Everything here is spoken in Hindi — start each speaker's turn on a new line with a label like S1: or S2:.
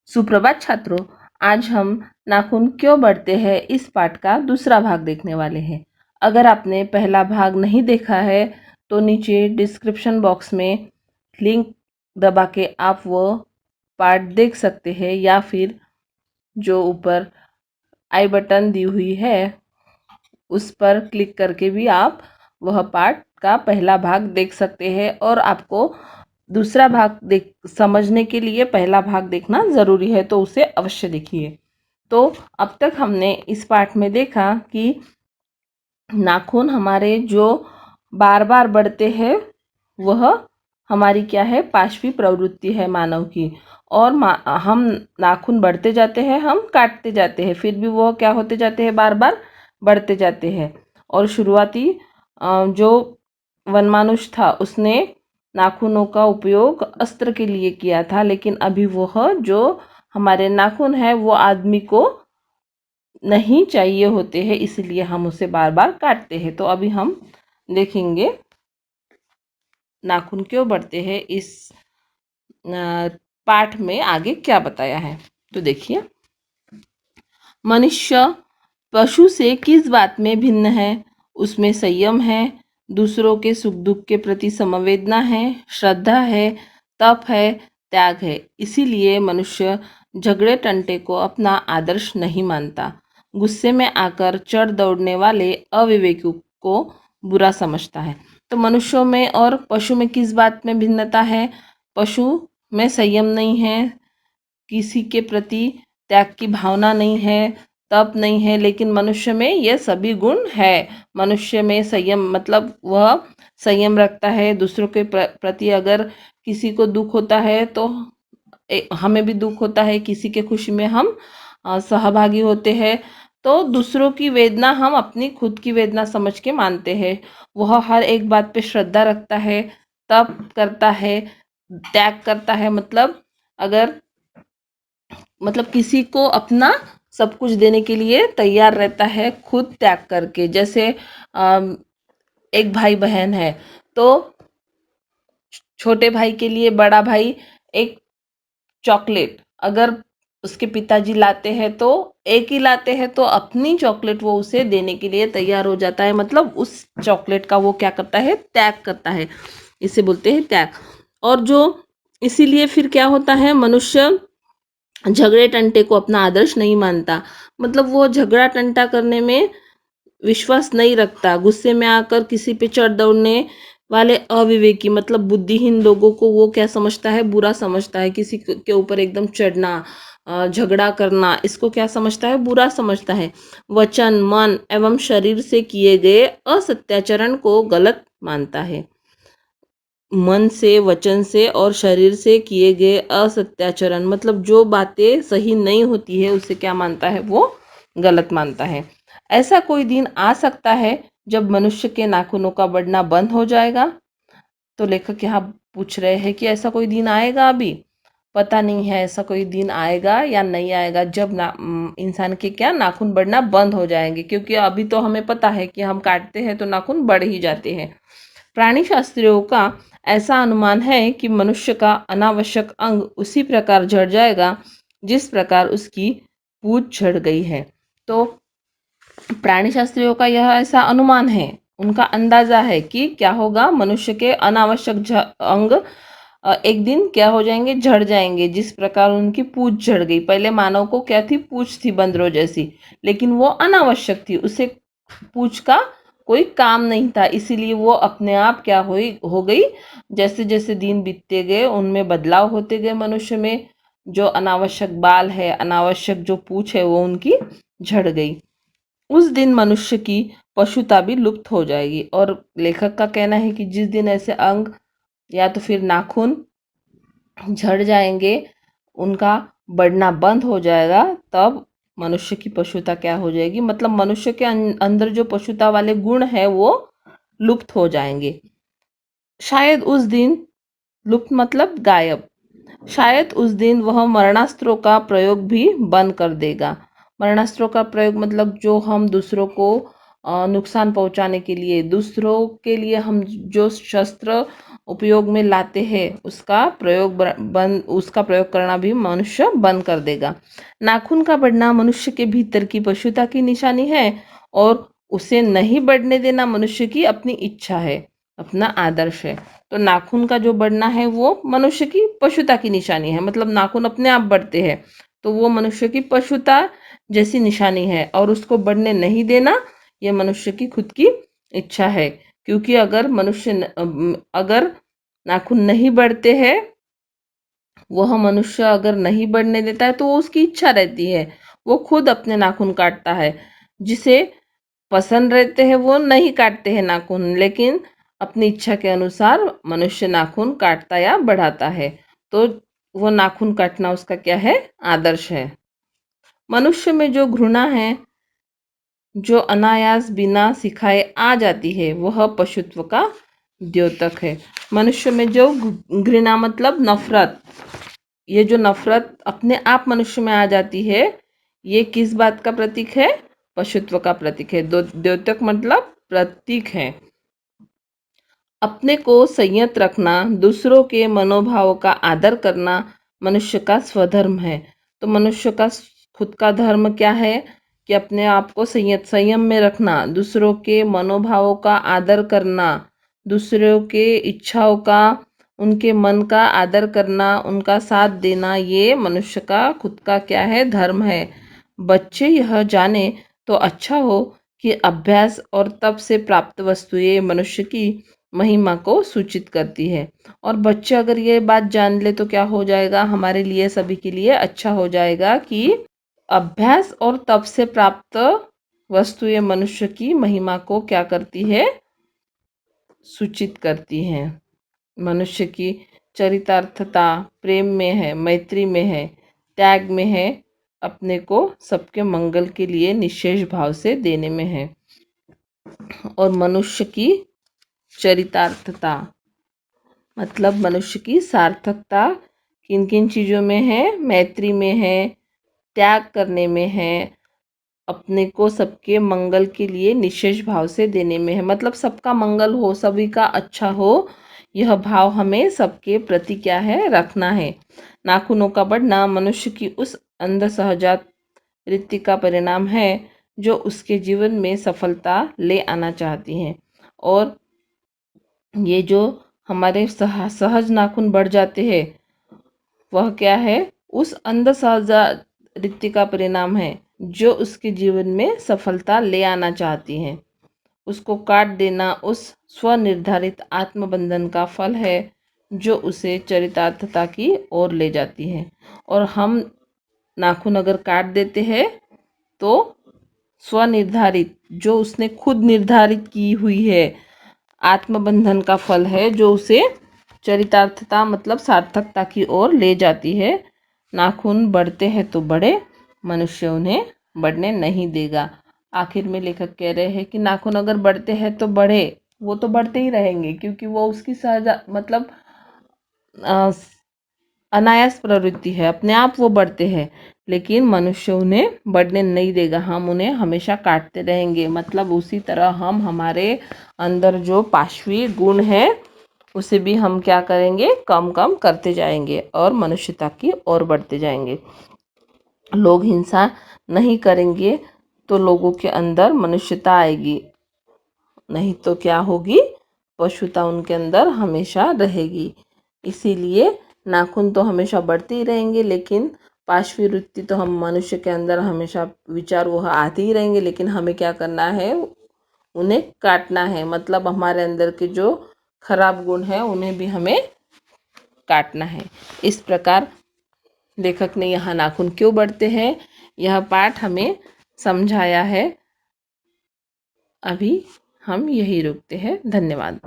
S1: सुप्रभात छात्रों, आज हम नाखून क्यों बढ़ते हैं इस पाठ का दूसरा भाग देखने वाले हैं। अगर आपने पहला भाग नहीं देखा है तो नीचे डिस्क्रिप्शन बॉक्स में लिंक दबा के आप वो पाठ देख सकते हैं, या फिर जो ऊपर आई बटन दी हुई है उस पर क्लिक करके भी आप वह पाठ का पहला भाग देख सकते हैं। और आपको दूसरा भाग देख समझने के लिए पहला भाग देखना ज़रूरी है, तो उसे अवश्य देखिए। तो अब तक हमने इस पाठ में देखा कि नाखून हमारे जो बार बार बढ़ते हैं वह हमारी क्या है, पांचवी प्रवृत्ति है मानव की। और हम नाखून बढ़ते जाते हैं, हम काटते जाते हैं, फिर भी वह क्या होते जाते हैं, बार बार बढ़ते जाते हैं। और शुरुआती जो वनमानुष था उसने नाखूनों का उपयोग अस्त्र के लिए किया था, लेकिन अभी वह जो हमारे नाखून है वो आदमी को नहीं चाहिए होते हैं, इसलिए हम उसे बार बार काटते हैं। तो अभी हम देखेंगे नाखून क्यों बढ़ते हैं, इस पाठ में आगे क्या बताया है। तो देखिए, मनुष्य पशु से किस बात में भिन्न है? उसमें संयम है, दूसरों के सुख दुख के प्रति संवेदना है, श्रद्धा है, तप है, त्याग है। इसीलिए मनुष्य झगड़े टंटे को अपना आदर्श नहीं मानता। गुस्से में आकर चढ़ दौड़ने वाले अविवेकी को बुरा समझता है। तो मनुष्यों में और पशु में किस बात में भिन्नता है? पशु में संयम नहीं है, किसी के प्रति त्याग की भावना नहीं है, तप नहीं है, लेकिन मनुष्य में ये सभी गुण है। मनुष्य में संयम मतलब वह संयम रखता है, दूसरों के प्रति अगर किसी को दुख होता है तो हमें भी दुख होता है, किसी के खुशी में हम सहभागी होते हैं। तो दूसरों की वेदना हम अपनी खुद की वेदना समझ के मानते हैं। वह हर एक बात पे श्रद्धा रखता है, तप करता है, त्याग करता है, मतलब किसी को अपना सब कुछ देने के लिए तैयार रहता है, खुद त्याग करके। जैसे एक भाई बहन है तो छोटे भाई के लिए बड़ा भाई एक चॉकलेट अगर उसके पिताजी लाते हैं तो एक ही लाते हैं, तो अपनी चॉकलेट वो उसे देने के लिए तैयार हो जाता है, मतलब उस चॉकलेट का वो क्या करता है, त्याग करता है। इसे बोलते हैं त्याग। और जो इसीलिए फिर क्या होता है, मनुष्य झगड़े टंटे को अपना आदर्श नहीं मानता, मतलब वो झगड़ा टंटा करने में विश्वास नहीं रखता। गुस्से में आकर किसी पे चढ़ दौड़ने वाले अविवेकी मतलब बुद्धिहीन लोगों को वो क्या समझता है, बुरा समझता है। किसी के ऊपर एकदम चढ़ना, झगड़ा करना, इसको क्या समझता है, बुरा समझता है। वचन, मन एवं शरीर से किए गए असत्याचरण को गलत मानता है। मन से, वचन से और शरीर से किए गए असत्याचरण मतलब जो बातें सही नहीं होती है उसे क्या मानता है, वो गलत मानता है। ऐसा कोई दिन आ सकता है जब मनुष्य के नाखूनों का बढ़ना बंद हो जाएगा। तो लेखक यहाँ पूछ रहे हैं कि ऐसा कोई दिन आएगा? अभी पता नहीं है ऐसा कोई दिन आएगा या नहीं आएगा जब इंसान के क्या नाखून बढ़ना बंद हो जाएंगे, क्योंकि अभी तो हमें पता है कि हम काटते हैं तो नाखून बढ़ ही जाते हैं। प्राणी शास्त्रियों का ऐसा अनुमान है कि मनुष्य का अनावश्यक अंग उसी प्रकार झड़ जाएगा जिस प्रकार उसकी पूंछ झड़ गई है। तो प्राणी शास्त्रियों का यह ऐसा अनुमान है, उनका अंदाजा है कि क्या होगा, मनुष्य के अनावश्यक अंग एक दिन क्या हो जाएंगे, झड़ जाएंगे, जिस प्रकार उनकी पूंछ झड़ गई। पहले मानव को क्या थी, पूंछ थी बंदरों जैसी, लेकिन वो अनावश्यक थी, उसे पूंछ का कोई काम नहीं था, इसीलिए वो अपने आप क्या हो गई। जैसे जैसे दिन बीतते गए उनमें बदलाव होते गए, मनुष्य में जो अनावश्यक बाल है, अनावश्यक जो पूंछ है वो उनकी झड़ गई। उस दिन मनुष्य की पशुता भी लुप्त हो जाएगी। और लेखक का कहना है कि जिस दिन ऐसे अंग या तो फिर नाखून झड़ जाएंगे, उनका बढ़ना बंद हो जाएगा, तब मनुष्य की पशुता क्या हो जाएगी, मतलब मनुष्य के अंदर जो पशुता वाले गुण है वो लुप्त हो जाएंगे। शायद उस दिन, लुप्त मतलब गायब, शायद उस दिन वह मरणास्त्रों का प्रयोग भी बंद कर देगा। मरणास्त्रों का प्रयोग मतलब जो हम दूसरों को नुकसान पहुंचाने के लिए, दूसरों के लिए हम जो शस्त्र उपयोग में लाते हैं उसका प्रयोग करना भी मनुष्य बंद कर देगा। नाखून का बढ़ना मनुष्य के भीतर की पशुता की निशानी है और उसे नहीं बढ़ने देना मनुष्य की अपनी इच्छा है, अपना आदर्श है। तो नाखून का जो बढ़ना है वो मनुष्य की पशुता की निशानी है, मतलब नाखून अपने आप बढ़ते हैं तो वो मनुष्य की पशुता जैसी निशानी है, और उसको बढ़ने नहीं देना ये मनुष्य की खुद की इच्छा है। क्योंकि अगर नाखून नहीं बढ़ते हैं, वह मनुष्य अगर नहीं बढ़ने देता है तो वो उसकी इच्छा रहती है, वो खुद अपने नाखून काटता है। जिसे पसंद रहते हैं वो नहीं काटते हैं नाखून, लेकिन अपनी इच्छा के अनुसार मनुष्य नाखून काटता या बढ़ाता है। तो वो नाखून काटना उसका क्या है, आदर्श है। मनुष्य में जो घृणा है, जो अनायास बिना सिखाए आ जाती है, वह पशुत्व का द्योतक है। मनुष्य में जो घृणा मतलब नफरत, ये जो नफरत अपने आप मनुष्य में आ जाती है, ये किस बात का प्रतीक है, पशुत्व का प्रतीक है। द्योतक मतलब प्रतीक है। अपने को संयत रखना, दूसरों के मनोभाव का आदर करना मनुष्य का स्वधर्म है। तो मनुष्य का खुद का धर्म क्या है कि अपने आप को संयम में रखना, दूसरों के मनोभावों का आदर करना, दूसरों के इच्छाओं का, उनके मन का आदर करना, उनका साथ देना, ये मनुष्य का खुद का क्या है, धर्म है। बच्चे यह जाने तो अच्छा हो कि अभ्यास और तप से प्राप्त वस्तुएं मनुष्य की महिमा को सूचित करती है। और बच्चे अगर ये बात जान ले तो क्या हो जाएगा, हमारे लिए सभी के लिए अच्छा हो जाएगा कि अभ्यास और तप से प्राप्त वस्तुएं मनुष्य की महिमा को क्या करती है, सूचित करती हैं। मनुष्य की चरितार्थता प्रेम में है, मैत्री में है, त्याग में है, अपने को सबके मंगल के लिए निशेष भाव से देने में है। और मनुष्य की चरितार्थता मतलब मनुष्य की सार्थकता किन किन चीज़ों में है, मैत्री में है, त्याग करने में है, अपने को सबके मंगल के लिए निशेष भाव से देने में है। मतलब सबका मंगल हो, सभी का अच्छा हो, यह भाव हमें सबके प्रति क्या है, रखना है। नाखूनों का बढ़ना मनुष्य की उस अंध सहजात वृत्ति का परिणाम है जो उसके जीवन में सफलता ले आना चाहती है। और ये जो हमारे सहज नाखून बढ़ जाते हैं, वह क्या है, उस अंध सहजात वृत्ति का परिणाम है जो उसके जीवन में सफलता ले आना चाहती है। उसको काट देना उस स्वनिर्धारित आत्मबंधन का फल है जो उसे चरितार्थता की ओर ले जाती है। और हम नाखून अगर काट देते हैं तो स्वनिर्धारित, जो उसने खुद निर्धारित की हुई है, आत्मबंधन का फल है जो उसे चरितार्थता मतलब सार्थकता की ओर ले जाती है। नाखून बढ़ते हैं तो बढ़े, मनुष्य उन्हें बढ़ने नहीं देगा। आखिर में लेखक कह रहे हैं कि नाखून अगर बढ़ते हैं तो बढ़े, वो तो बढ़ते ही रहेंगे क्योंकि वो उसकी सहज मतलब अ, अनायास प्रवृत्ति है, अपने आप वो बढ़ते हैं। लेकिन मनुष्य उन्हें बढ़ने नहीं देगा, हम उन्हें हमेशा काटते रहेंगे। मतलब उसी तरह हम हमारे अंदर जो पाशवी गुण है उसे भी हम क्या करेंगे, कम कम करते जाएंगे और मनुष्यता की ओर बढ़ते जाएंगे। लोग हिंसा नहीं करेंगे तो लोगों के अंदर मनुष्यता आएगी, नहीं तो क्या होगी, पशुता उनके अंदर हमेशा रहेगी। इसीलिए नाखून तो हमेशा बढ़ते ही रहेंगे, लेकिन पाशवी वृत्ति तो हम मनुष्य के अंदर हमेशा विचार वह आते ही रहेंगे, लेकिन हमें क्या करना है, उन्हें काटना है। मतलब हमारे अंदर के जो खराब गुण हैं उन्हें भी हमें काटना है। इस प्रकार लेखक ने यहाँ नाखून क्यों बढ़ते हैं यह पाठ हमें समझाया है। अभी हम यही रुकते हैं। धन्यवाद।